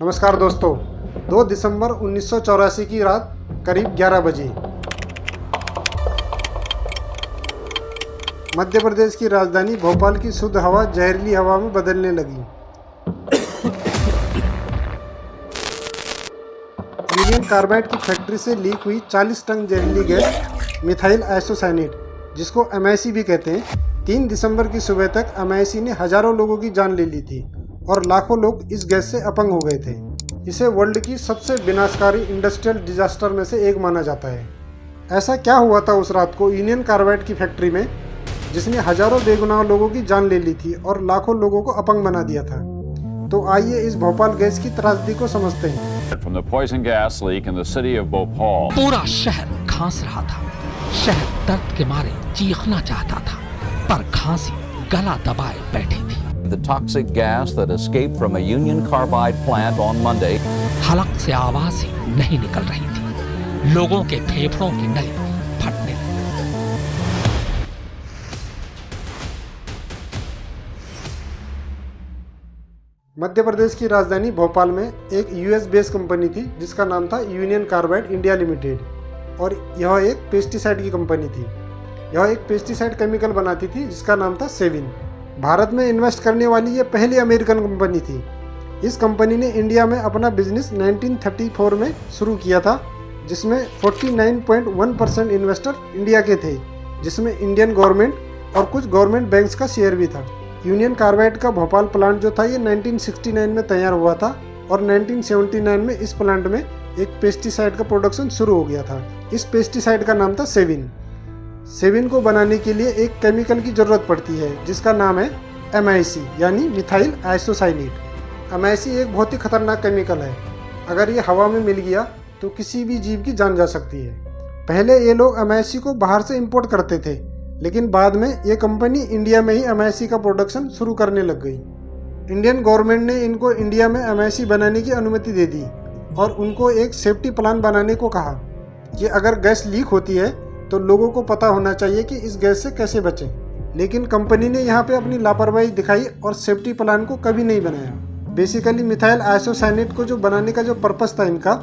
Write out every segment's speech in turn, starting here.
नमस्कार दोस्तों, 2 दिसंबर 1984 की रात करीब 11 बजे मध्य प्रदेश की राजधानी भोपाल की शुद्ध हवा जहरीली हवा में बदलने लगी। यूनियन कार्बाइड की फैक्ट्री से लीक हुई 40 टन जहरीली गैस मिथाइल आइसोसाइनेट, जिसको एमआईसी भी कहते हैं, 3 दिसंबर की सुबह तक एमआईसी ने हजारों लोगों की जान ले ली थी और लाखों लोग इस गैस से अपंग हो गए थे। इसे वर्ल्ड की सबसे विनाशकारी इंडस्ट्रियल डिजास्टर में से एक माना जाता है। ऐसा क्या हुआ था उस रात को यूनियन कार्बाइड की फैक्ट्री में, जिसने हजारों बेगुनाह लोगों की जान ले ली थी और लाखों लोगों को अपंग बना दिया था। तो आइए इस भोपाल गैस की त्रासदी को समझते हैं। From the poison gas leak in the city of Bhopal. पूरा शहर खांस रहा था। शहर दर्द के मारे चीखना चाहता था, पर खांसी गला दबाए बैठी थी। The toxic gas that escaped from a Union Carbide plant on Monday. हलक से आवाज ही नहीं निकल रही थी। लोगों के फेफड़ों की नली फटने लगी। मध्य प्रदेश की राजधानी भोपाल में एक यूएस बेस्ड कंपनी थी जिसका नाम था यूनियन कार्बाइड इंडिया लिमिटेड, और यह एक पेस्टिसाइड की कंपनी थी। यह एक पेस्टिसाइड केमिकल बनाती थी जिसका नाम था सेविन। भारत में इन्वेस्ट करने वाली यह पहली अमेरिकन कंपनी थी। इस कंपनी ने इंडिया में अपना बिजनेस 1934 में शुरू किया था, जिसमें 49.1% इन्वेस्टर इंडिया के थे, जिसमें इंडियन गवर्नमेंट और कुछ गवर्नमेंट बैंक्स का शेयर भी था। यूनियन कार्बाइड का भोपाल प्लांट जो था ये 1969 में तैयार हुआ था और 1979 में इस प्लांट में एक पेस्टिसाइड का प्रोडक्शन शुरू हो गया था। इस पेस्टिसाइड का नाम था सेविन। सेविन को बनाने के लिए एक केमिकल की ज़रूरत पड़ती है जिसका नाम है एमआईसी, यानी मिथाइल आइसोसाइनेट। एमआईसी एक बहुत ही खतरनाक केमिकल है। अगर ये हवा में मिल गया तो किसी भी जीव की जान जा सकती है। पहले ये लोग एमआईसी को बाहर से इंपोर्ट करते थे, लेकिन बाद में ये कंपनी इंडिया में ही एमआईसी का प्रोडक्शन शुरू करने लग गई। इंडियन गवर्नमेंट ने इनको इंडिया में एमआईसी बनाने की अनुमति दे दी और उनको एक सेफ्टी प्लान बनाने को कहा कि अगर गैस लीक होती है तो लोगों को पता होना चाहिए कि इस गैस से कैसे बचें। लेकिन कंपनी ने यहाँ पे अपनी लापरवाही दिखाई और सेफ्टी प्लान को कभी नहीं बनाया। बेसिकली मिथाइल आइसोसाइनेट को जो बनाने का जो पर्पस था इनका,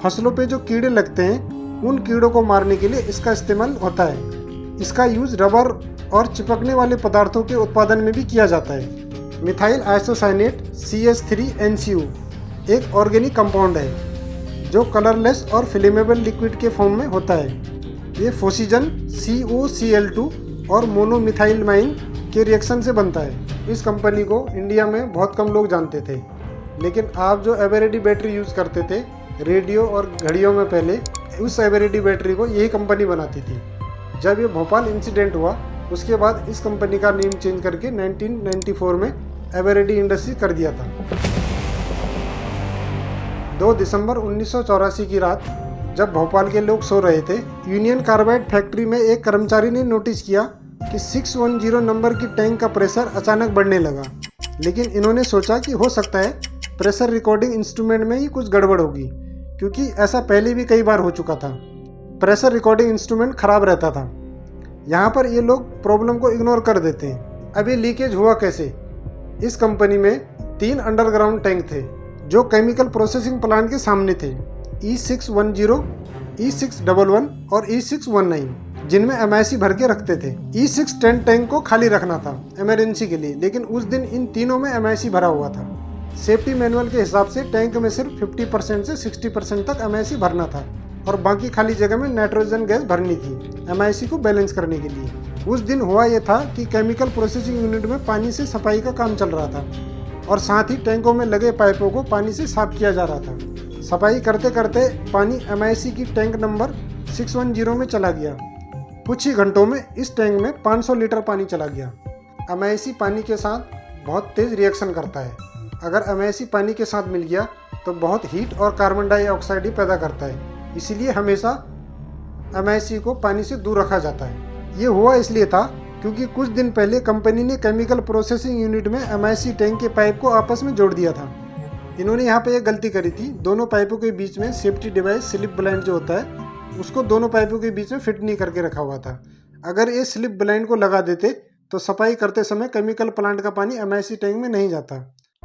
फसलों पे जो कीड़े लगते हैं उन कीड़ों को मारने के लिए इसका इस्तेमाल होता है। इसका यूज़ रबर और चिपकने वाले पदार्थों के उत्पादन में भी किया जाता है। मिथाइल आइसोसाइनेट CH3NCU एक ऑर्गेनिक कंपाउंड है जो कलरलेस और फ्लेमेबल लिक्विड के फॉर्म में होता है। ये फोसिजन COCl2 और मोनोमिथाइलमाइन के रिएक्शन से बनता है। इस कंपनी को इंडिया में बहुत कम लोग जानते थे, लेकिन आप जो एवरेडी बैटरी यूज़ करते थे रेडियो और घड़ियों में, पहले उस एवरेडी बैटरी को यही कंपनी बनाती थी। जब ये भोपाल इंसिडेंट हुआ उसके बाद इस कंपनी का नेम चेंज करके 1994 में एवरेडी इंडस्ट्री कर दिया था। 2 दिसंबर 1984 की रात जब भोपाल के लोग सो रहे थे, यूनियन कार्बाइड फैक्ट्री में एक कर्मचारी ने नोटिस किया कि 610 नंबर की टैंक का प्रेशर अचानक बढ़ने लगा। लेकिन इन्होंने सोचा कि हो सकता है प्रेशर रिकॉर्डिंग इंस्ट्रूमेंट में ही कुछ गड़बड़ होगी, क्योंकि ऐसा पहले भी कई बार हो चुका था। प्रेशर रिकॉर्डिंग इंस्ट्रूमेंट खराब रहता था। यहाँ पर ये लोग प्रॉब्लम को इग्नोर कर देते हैं। अब ये लीकेज हुआ कैसे? इस कंपनी में 3 अंडरग्राउंड टैंक थे जो केमिकल प्रोसेसिंग प्लांट के सामने थे, E610, E611 और E619, जिनमें एमआईसी भर के रखते थे। E610 टैंक को खाली रखना था इमरजेंसी के लिए, लेकिन उस दिन इन तीनों में एमआईसी भरा हुआ था। सेफ्टी मैनुअल के हिसाब से टैंक में सिर्फ 50% से 60% तक एमआईसी भरना था और बाकी खाली जगह में नाइट्रोजन गैस भरनी थी एमआईसी को बैलेंस करने के लिए। उस दिन हुआ यह था कि केमिकल प्रोसेसिंग यूनिट में पानी से सफाई का काम चल रहा था और साथ ही टैंकों में लगे पाइपों को पानी से साफ किया जा रहा था। सफाई करते करते पानी एमआईसी की टैंक नंबर 610 में चला गया। कुछ ही घंटों में इस टैंक में 500 लीटर पानी चला गया। एमआईसी पानी के साथ बहुत तेज़ रिएक्शन करता है। अगर एमआईसी पानी के साथ मिल गया तो बहुत हीट और कार्बन डाइऑक्साइड ही पैदा करता है, इसीलिए हमेशा एमआईसी को पानी से दूर रखा जाता है। ये हुआ इसलिए था क्योंकि कुछ दिन पहले कंपनी ने केमिकल प्रोसेसिंग यूनिट में एमआईसी टैंक के पाइप को आपस में जोड़ दिया था। इन्होंने यहाँ पे एक गलती करी थी। दोनों पाइपों के बीच में सेफ्टी डिवाइस स्लिप ब्लाइंड जो होता है उसको दोनों पाइपों के बीच में फिट नहीं करके रखा हुआ था। अगर ये स्लिप ब्लाइंड को लगा देते तो सफाई करते समय केमिकल प्लांट का पानी एमआईसी टैंक में नहीं जाता।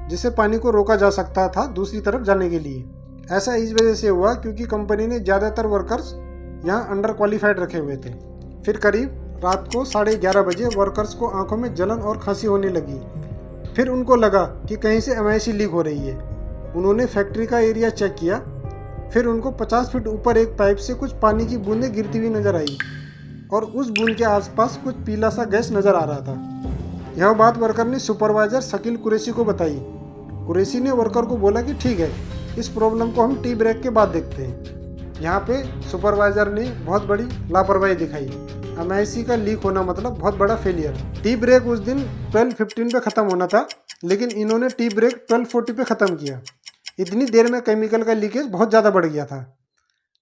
जिससे पानी को रोका जा सकता था दूसरी तरफ जाने के लिए। ऐसा इस वजह से हुआ क्योंकि कंपनी ने ज़्यादातर वर्कर्स यहाँ अंडर क्वालिफाइड रखे हुए थे। फिर करीब रात को 11:30 बजे वर्कर्स को आंखों में जलन और खांसी होने लगी। फिर उनको लगा कि कहीं से MIC लीक हो रही है। उन्होंने फैक्ट्री का एरिया चेक किया। फिर उनको 50 फीट ऊपर एक पाइप से कुछ पानी की बूंदें गिरती हुई नजर आई और उस बूंद के आसपास कुछ पीला सा गैस नजर आ रहा था। यह बात वर्कर ने सुपरवाइजर शकील कुरैशी को बताई। कुरैशी ने वर्कर को बोला कि ठीक है, इस प्रॉब्लम को हम टी ब्रेक के बाद देखते हैं। यहाँ पे सुपरवाइजर ने बहुत बड़ी लापरवाही दिखाई। MIC का लीक होना मतलब बहुत बड़ा फेलियर। टी ब्रेक उस दिन 12:15 पे ख़त्म होना था, लेकिन इन्होंने टी ब्रेक 12:40 पे ख़त्म किया। इतनी देर में केमिकल का लीकेज बहुत ज़्यादा बढ़ गया था।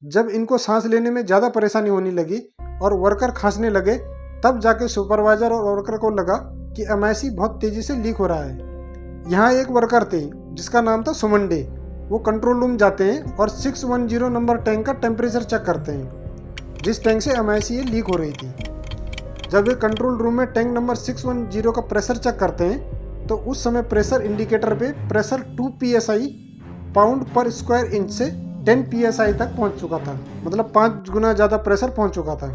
जब इनको सांस लेने में ज़्यादा परेशानी होने लगी और वर्कर खांसने लगे, तब जाके सुपरवाइजर और वर्कर को लगा कि MIC बहुत तेज़ी से लीक हो रहा है। यहाँ एक वर्कर थे जिसका नाम था सुमन डे। वो कंट्रोल रूम जाते हैं और 610 नंबर टैंक का टेम्परेचर चेक करते हैं, जिस टैंक से MIC ये लीक हो रही थी। जब वे कंट्रोल रूम में टैंक नंबर 610 का प्रेशर चेक करते हैं तो उस समय प्रेशर इंडिकेटर पे प्रेशर 2 PSI पाउंड पर स्क्वायर इंच से 10 PSI तक पहुंच चुका था, मतलब 5 गुना ज़्यादा प्रेशर पहुंच चुका था।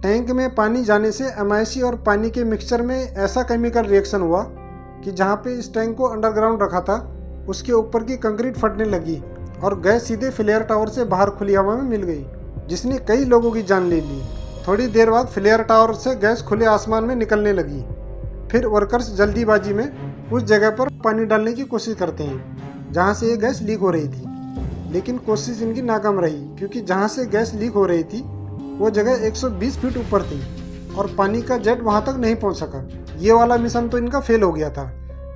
टैंक में पानी जाने से MIC और पानी के मिक्सचर में ऐसा केमिकल रिएक्शन हुआ कि जहाँ पे इस टैंक को अंडरग्राउंड रखा था उसके ऊपर की कंक्रीट फटने लगी और गैस सीधे फ्लेयर टावर से बाहर खुली हवा में मिल गई, जिसने कई लोगों की जान ले ली। थोड़ी देर बाद फ्लेयर टावर से गैस खुले आसमान में निकलने लगी। फिर वर्कर्स जल्दीबाजी में उस जगह पर पानी डालने की कोशिश करते हैं जहाँ से ये गैस लीक हो रही थी, लेकिन कोशिश इनकी नाकाम रही क्योंकि जहाँ से गैस लीक हो रही थी वो जगह 120 फीट ऊपर थी और पानी का जेट वहाँ तक नहीं पहुँच सका। ये वाला मिशन तो इनका फेल हो गया था।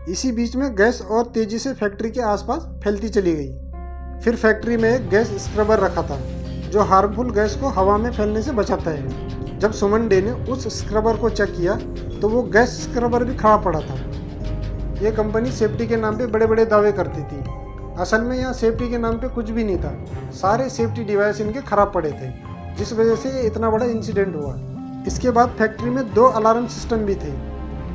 इसी बीच में गैस और तेज़ी से फैक्ट्री के आसपास फैलती चली गई। फिर फैक्ट्री में एक गैस स्क्रबर रखा था जो हार्मफुल गैस को हवा में फैलने से बचाता है। जब सुमन डे ने उस स्क्रबर को चेक किया तो वो गैस स्क्रबर भी खराब पड़ा था। ये कंपनी सेफ्टी के नाम पे बड़े बड़े दावे करती थी। असल में यहाँ सेफ्टी के नाम पे कुछ भी नहीं था। सारे सेफ्टी डिवाइस इनके खराब पड़े थे, जिस वजह से ये इतना बड़ा इंसिडेंट हुआ। इसके बाद फैक्ट्री में 2 अलार्म सिस्टम भी थे,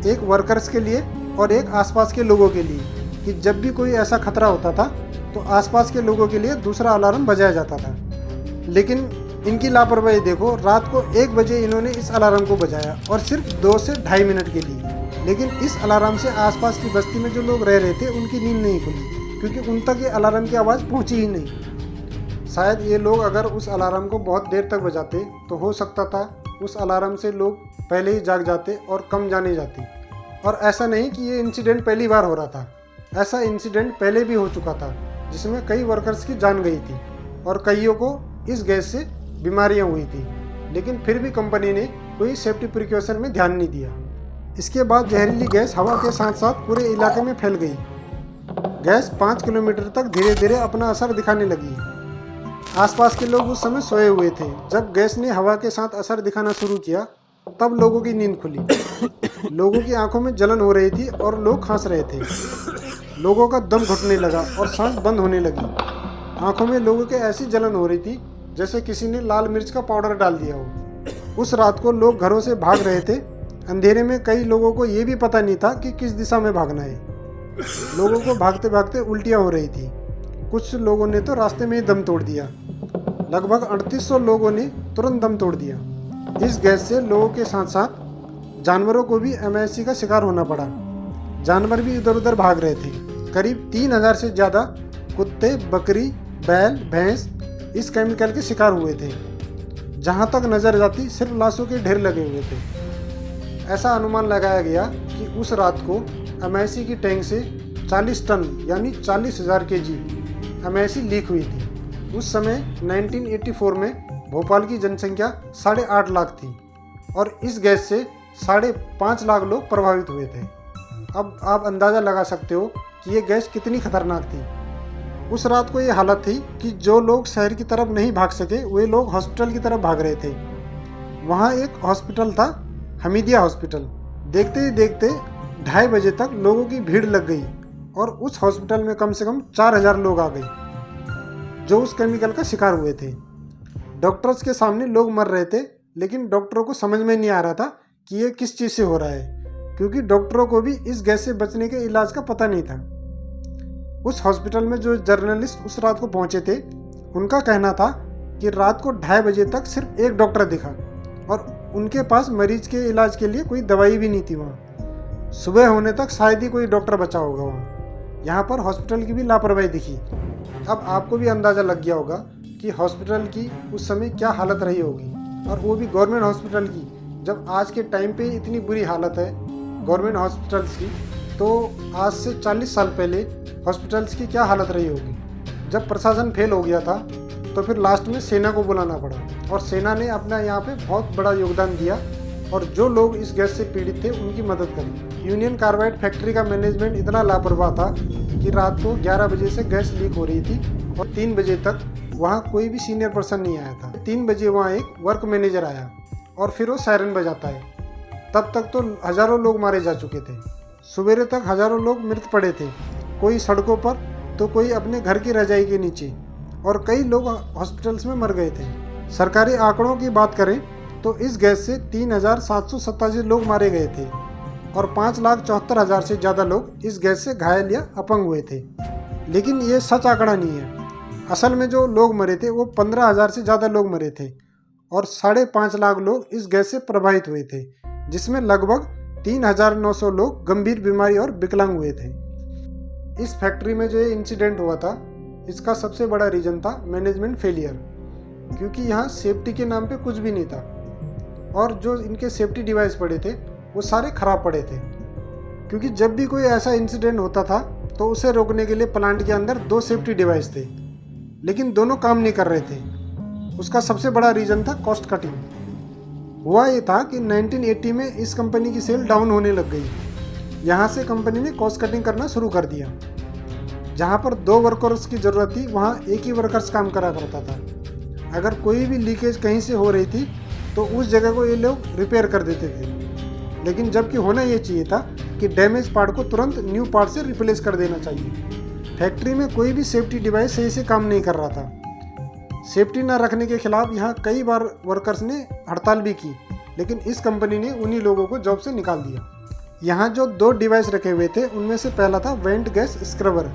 एक वर्कर्स के लिए और एक आसपास के लोगों के लिए, कि जब भी कोई ऐसा खतरा होता था तो आसपास के लोगों के लिए दूसरा अलार्म बजाया जाता था। लेकिन इनकी लापरवाही देखो, रात को 1 बजे इन्होंने इस अलार्म को बजाया और सिर्फ 2 से ढाई मिनट के लिए। लेकिन इस अलार्म से आसपास की बस्ती में जो लोग रह रहे थे उनकी नींद नहीं खुली क्योंकि उन तक ये अलार्म की आवाज़ पहुंची ही नहीं। शायद ये लोग अगर उस अलार्म को बहुत देर तक बजाते तो हो सकता था उस अलार्म से लोग पहले ही जाग जाते और कम जाने जाते। और ऐसा नहीं कि ये इंसिडेंट पहली बार हो रहा था, ऐसा इंसिडेंट पहले भी हो चुका था जिसमें कई वर्कर्स की जान गई थी और कईयों को इस गैस से बीमारियां हुई थी। लेकिन फिर भी कंपनी ने कोई सेफ्टी प्रिकॉशन में ध्यान नहीं दिया। इसके बाद जहरीली गैस हवा के साथ साथ पूरे इलाके में फैल गई। गैस 5 किलोमीटर तक धीरे धीरे अपना असर दिखाने लगी। आसपास के लोग उस समय सोए हुए थे। जब गैस ने हवा के साथ असर दिखाना शुरू किया तब लोगों की नींद खुली। लोगों की आंखों में जलन हो रही थी और लोग खांस रहे थे। लोगों का दम घुटने लगा और सांस बंद होने लगी। आंखों में लोगों के ऐसी जलन हो रही थी जैसे किसी ने लाल मिर्च का पाउडर डाल दिया हो। उस रात को लोग घरों से भाग रहे थे। अंधेरे में कई लोगों को ये भी पता नहीं था कि किस दिशा में भागना है। लोगों को भागते भागते उल्टियाँ हो रही थी। कुछ लोगों ने तो रास्ते में ही दम तोड़ दिया। लगभग 3800 लोगों ने तुरंत दम तोड़ दिया। इस गैस से लोगों के साथ साथ जानवरों को भी MIC का शिकार होना पड़ा। जानवर भी इधर उधर भाग रहे थे। करीब 3000 से ज़्यादा कुत्ते, बकरी, बैल, भैंस इस केमिकल के शिकार हुए थे। जहाँ तक नज़र जाती सिर्फ लाशों के ढेर लगे हुए थे। ऐसा अनुमान लगाया गया कि उस रात को MIC की टैंक से 40 टन यानी 40,000 kg MIC लीक हुई थी। उस समय 1984 में भोपाल की जनसंख्या 8.5 लाख थी और इस गैस से 5.5 लाख लोग प्रभावित हुए थे। अब आप अंदाज़ा लगा सकते हो कि ये गैस कितनी खतरनाक थी। उस रात को ये हालत थी कि जो लोग शहर की तरफ नहीं भाग सके वे लोग हॉस्पिटल की तरफ भाग रहे थे। वहाँ एक हॉस्पिटल था, हमीदिया हॉस्पिटल। देखते ही देखते 2:30 बजे तक लोगों की भीड़ लग गई और उस हॉस्पिटल में कम से कम 4000 लोग आ गए जो उस केमिकल का शिकार हुए थे। डॉक्टर्स के सामने लोग मर रहे थे, लेकिन डॉक्टरों को समझ में नहीं आ रहा था कि ये किस चीज़ से हो रहा है, क्योंकि डॉक्टरों को भी इस गैस से बचने के इलाज का पता नहीं था। उस हॉस्पिटल में जो जर्नलिस्ट उस रात को पहुंचे थे, उनका कहना था कि रात को 2:30 बजे तक सिर्फ एक डॉक्टर दिखा और उनके पास मरीज के इलाज के लिए कोई दवाई भी नहीं थी वहाँ। सुबह होने तक शायद ही कोई डॉक्टर बचा होगा वहाँ। यहाँ पर हॉस्पिटल की भी लापरवाही दिखी। अब आपको भी अंदाज़ा लग गया होगा कि हॉस्पिटल की उस समय क्या हालत रही होगी, और वो भी गवर्नमेंट हॉस्पिटल की। जब आज के टाइम पे इतनी बुरी हालत है गवर्नमेंट हॉस्पिटल्स की, तो आज से 40 साल पहले हॉस्पिटल्स की क्या हालत रही होगी। जब प्रशासन फेल हो गया था तो फिर लास्ट में सेना को बुलाना पड़ा, और सेना ने अपना यहाँ पे बहुत बड़ा योगदान दिया और जो लोग इस गैस से पीड़ित थे उनकी मदद करी। यूनियन कार्बाइड फैक्ट्री का मैनेजमेंट इतना लापरवाह था कि रात को 11 बजे से गैस लीक हो रही थी और 3 बजे तक वहाँ कोई भी सीनियर पर्सन नहीं आया था। 3 बजे वहाँ एक वर्क मैनेजर आया और फिर वो सायरन बजाता है। तब तक तो हज़ारों लोग मारे जा चुके थे। सवेरे तक हज़ारों लोग मृत पड़े थे, कोई सड़कों पर तो कोई अपने घर की रजाई के नीचे, और कई लोग हॉस्पिटल्स में मर गए थे। सरकारी आंकड़ों की बात करें तो इस गैस से 3,787 लोग मारे गए थे और 5,74,000 से ज़्यादा लोग इस गैस से घायल या अपंग हुए थे। लेकिन ये सच आंकड़ा नहीं है। असल में जो लोग मरे थे वो 15,000 से ज़्यादा लोग मरे थे और 5.5 लाख लोग इस गैस से प्रभावित हुए थे, जिसमें लगभग 3,900 लोग गंभीर बीमारी और विकलांग हुए थे। इस फैक्ट्री में जो ये इंसिडेंट हुआ था, इसका सबसे बड़ा रीज़न था मैनेजमेंट फेलियर, क्योंकि यहाँ सेफ्टी के नाम पे कुछ भी नहीं था और जो इनके सेफ्टी डिवाइस पड़े थे वो सारे ख़राब पड़े थे। क्योंकि जब भी कोई ऐसा इंसिडेंट होता था तो उसे रोकने के लिए प्लांट के अंदर 2 सेफ्टी डिवाइस थे, लेकिन दोनों काम नहीं कर रहे थे। उसका सबसे बड़ा रीज़न था कॉस्ट कटिंग। हुआ ये था कि 1980 में इस कंपनी की सेल डाउन होने लग गई। यहाँ से कंपनी ने कॉस्ट कटिंग करना शुरू कर दिया। जहाँ पर 2 वर्कर्स की ज़रूरत थी वहाँ एक ही वर्कर्स काम करा करता था। अगर कोई भी लीकेज कहीं से हो रही थी तो उस जगह को ये लोग रिपेयर कर देते थे, लेकिन जबकि होना ये चाहिए था कि डैमेज पार्ट को तुरंत न्यू पार्ट से रिप्लेस कर देना चाहिए। फैक्ट्री में कोई भी सेफ्टी डिवाइस सही से काम नहीं कर रहा था। सेफ्टी न रखने के खिलाफ यहाँ कई बार वर्कर्स ने हड़ताल भी की, लेकिन इस कंपनी ने उन्हीं लोगों को जॉब से निकाल दिया। यहाँ जो 2 डिवाइस रखे हुए थे उनमें से पहला था वेंट गैस स्क्रबर।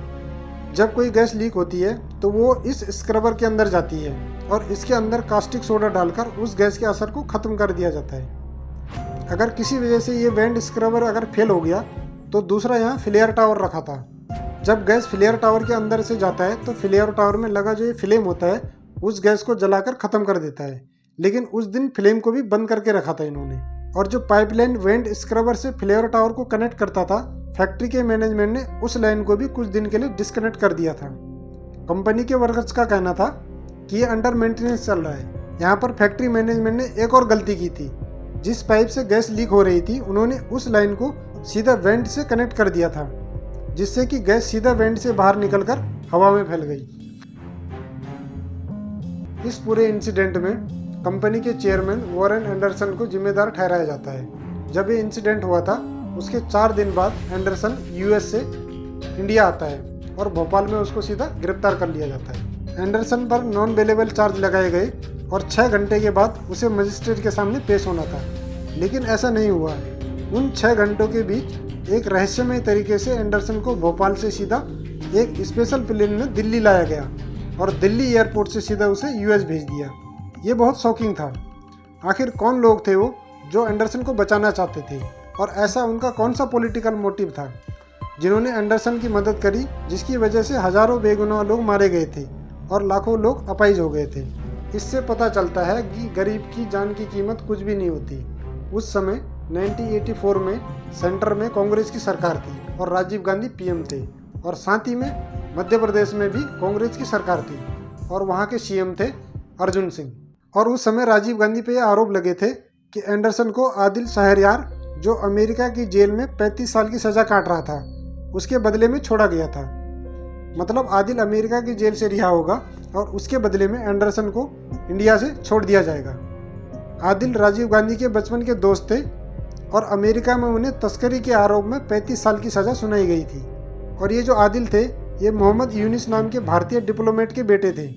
जब कोई गैस लीक होती है तो वो इस स्क्रबर के अंदर जाती है और इसके अंदर कास्टिक सोडा डालकर उस गैस के असर को ख़त्म कर दिया जाता है। अगर किसी वजह से ये वेंट स्क्रबर अगर फेल हो गया तो दूसरा यहाँ फ्लेयर टावर रखा था। जब गैस फ्लेयर टावर के अंदर से जाता है तो फ्लेयर टावर में लगा जो ये फ्लेम होता है उस गैस को जलाकर ख़त्म कर देता है, लेकिन उस दिन फ्लेम को भी बंद करके रखा था इन्होंने। और जो पाइपलाइन वेंट स्क्रबर से फ्लेयर टावर को कनेक्ट करता था, फैक्ट्री के मैनेजमेंट ने उस लाइन को भी कुछ दिन के लिए डिस्कनेक्ट कर दिया था। कंपनी के वर्कर्स का कहना था कि ये अंडर मेंटेनेंस चल रहा है। यहाँ पर फैक्ट्री मैनेजमेंट ने एक और गलती की थी। जिस पाइप से गैस लीक हो रही थी उन्होंने उस लाइन को सीधा वेंट से कनेक्ट कर दिया था, जिससे कि गैस सीधा वेंट से बाहर निकलकर हवा में फैल गई। इस पूरे इंसिडेंट में कंपनी के चेयरमैन वॉरेन एंडरसन को जिम्मेदार ठहराया जाता है। जब ये इंसिडेंट हुआ था उसके 4 दिन बाद एंडरसन यूएस से इंडिया आता है और भोपाल में उसको सीधा गिरफ्तार कर लिया जाता है। एंडरसन पर नॉन बेलेबल चार्ज लगाए गए और 6 घंटे के बाद उसे मजिस्ट्रेट के सामने पेश होना था, लेकिन ऐसा नहीं हुआ। उन 6 घंटों के बीच एक रहस्यमय तरीके से एंडरसन को भोपाल से सीधा एक स्पेशल प्लेन में दिल्ली लाया गया और दिल्ली एयरपोर्ट से सीधा उसे यूएस भेज दिया। ये बहुत शॉकिंग था। आखिर कौन लोग थे वो जो एंडरसन को बचाना चाहते थे, और ऐसा उनका कौन सा पॉलिटिकल मोटिव था जिन्होंने एंडरसन की मदद करी, जिसकी वजह से हज़ारों बेगुनाह लोग मारे गए थे और लाखों लोग अपाहिज हो गए थे। इससे पता चलता है कि गरीब की जान की कीमत कुछ भी नहीं होती। उस समय 1984 में सेंटर में कांग्रेस की सरकार थी और राजीव गांधी पीएम थे, और साथ ही में मध्य प्रदेश में भी कांग्रेस की सरकार थी और वहाँ के सीएम थे अर्जुन सिंह। और उस समय राजीव गांधी पे यह आरोप लगे थे कि एंडरसन को आदिल शहरयार, जो अमेरिका की जेल में 35 साल की सज़ा काट रहा था, उसके बदले में छोड़ा गया था। मतलब आदिल अमेरिका की जेल से रिहा होगा और उसके बदले में एंडरसन को इंडिया से छोड़ दिया जाएगा। आदिल राजीव गांधी के बचपन के दोस्त थे और अमेरिका में उन्हें तस्करी के आरोप में 35 साल की सज़ा सुनाई गई थी। और ये जो आदिल थे ये मोहम्मद यूनिस नाम के भारतीय डिप्लोमेट के बेटे थे,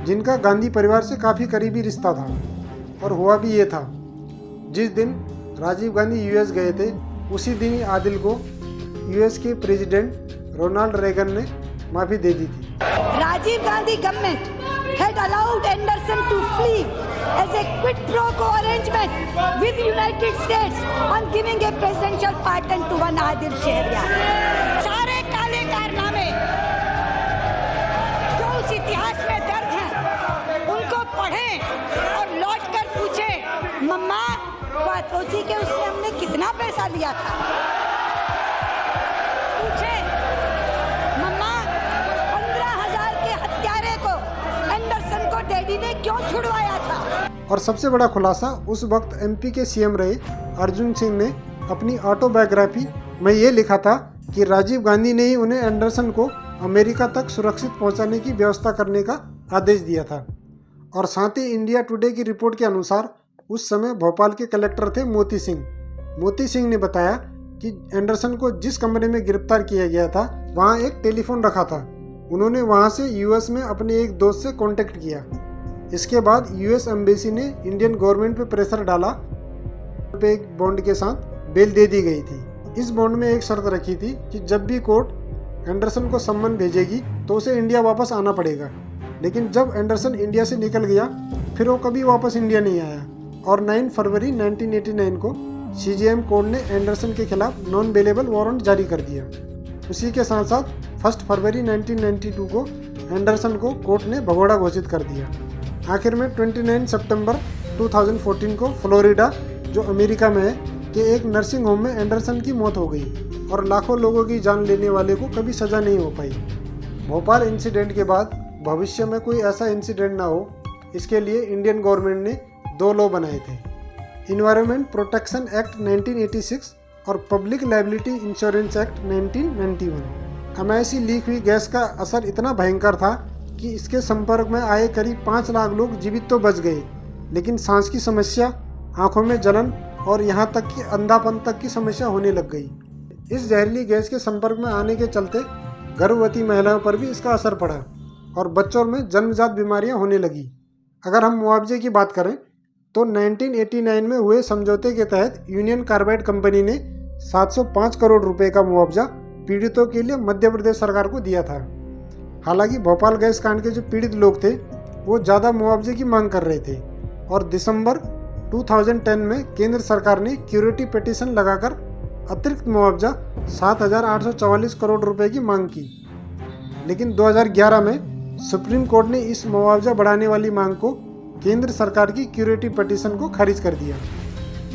जिनका गांधी परिवार से काफ़ी करीबी रिश्ता था। और हुआ भी ये था, जिस दिन राजीव गांधी यूएस गए थे उसी दिन ही आदिल को यूएस के प्रेसिडेंट रोनाल्ड रेगन ने माफ़ी दे दी थी। Rajiv Gandhi government had allowed Anderson to flee as a quid pro quo arrangement with United States on giving a presidential pardon to one Adil Shehryar. सारे काले कारनामे जो उस इतिहास में दर्ज हैं, उनको पढ़ें और लौट कर पूछें, मम्मा बात सोची कि उससे हमने कितना पैसा लिया था। पूछे मम्मा 15,000 के हत्यारे को एंडरसन को डैडी ने क्यों छुड़वाया था। और सबसे बड़ा खुलासा उस वक्त एमपी के सीएम रहे अर्जुन सिंह ने अपनी ऑटोबायोग्राफी में ये लिखा था कि राजीव गांधी ने ही उन्हें एंडरसन को अमेरिका तक सुरक्षित पहुंचाने की व्यवस्था करने का आदेश दिया था। और साथ ही इंडिया टुडे की रिपोर्ट के अनुसार उस समय भोपाल के कलेक्टर थे मोती सिंह। मोती सिंह ने बताया कि एंडरसन को जिस कमरे में गिरफ्तार किया गया था वहाँ एक टेलीफोन रखा था। उन्होंने वहाँ से यूएस में अपने एक दोस्त से कांटेक्ट किया। इसके बाद यूएस एम्बेसी ने इंडियन गवर्नमेंट पे प्रेशर डाला। पे एक बॉन्ड के साथ बेल दे दी गई थी। इस बॉन्ड में एक शर्त रखी थी कि जब भी कोर्ट एंडरसन को सम्मन भेजेगी तो उसे इंडिया वापस आना पड़ेगा। लेकिन जब एंडरसन इंडिया से निकल गया फिर वो कभी वापस इंडिया नहीं आया और 9 फरवरी 1989 को सीजेएम कोर्ट ने एंडरसन के खिलाफ नॉन बेलेबल वारंट जारी कर दिया। उसी के साथ साथ 1 फरवरी 1992 को एंडरसन को कोर्ट ने भगोड़ा घोषित कर दिया। आखिर में 29 सितंबर 2014 को फ्लोरिडा जो अमेरिका में है के एक नर्सिंग होम में एंडरसन की मौत हो गई और लाखों लोगों की जान लेने वाले को कभी सज़ा नहीं हो पाई। भोपाल इंसिडेंट के बाद भविष्य में कोई ऐसा इंसिडेंट ना हो, इसके लिए इंडियन गवर्नमेंट ने 2 लॉ बनाए थे, इन्वायरमेंट प्रोटेक्शन एक्ट 1986 और पब्लिक लायबिलिटी इंश्योरेंस एक्ट 1991। अमायसी लीक हुई गैस का असर इतना भयंकर था कि इसके संपर्क में आए करीब 5 लाख लोग जीवित तो बच गए, लेकिन सांस की समस्या, आंखों में जलन और यहाँ तक कि अंधापन तक की समस्या होने लग गई। इस जहरीली गैस के संपर्क में आने के चलते गर्भवती महिलाओं पर भी इसका असर पड़ा और बच्चों में जन्मजात बीमारियां होने लगी। अगर हम मुआवजे की बात करें तो 1989 में हुए समझौते के तहत यूनियन कार्बाइड कंपनी ने 705 करोड़ रुपए का मुआवजा पीड़ितों के लिए मध्य प्रदेश सरकार को दिया था। हालांकि भोपाल गैस कांड के जो पीड़ित लोग थे वो ज़्यादा मुआवजे की मांग कर रहे थे और दिसंबर 2010 में केंद्र सरकार ने क्यूरेटिव पिटीशन लगाकर अतिरिक्त मुआवजा 7,844 करोड़ रुपए की मांग की। लेकिन 2011 में सुप्रीम कोर्ट ने इस मुआवजा बढ़ाने वाली मांग को केंद्र सरकार की क्यूरेटिव पिटीशन को खारिज कर दिया।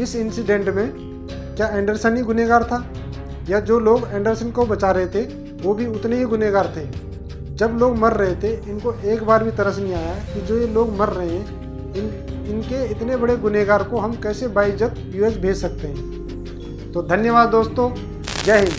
इस इंसिडेंट में क्या एंडरसन ही गुनहगार था या जो लोग एंडरसन को बचा रहे थे वो भी उतने ही गुनहगार थे? जब लोग मर रहे थे इनको एक बार भी तरस नहीं आया कि जो ये लोग मर रहे हैं इनके इतने बड़े गुनहगार को हम कैसे बाइज्जत यूएस भेज सकते हैं। तो धन्यवाद दोस्तों, जय हिंद।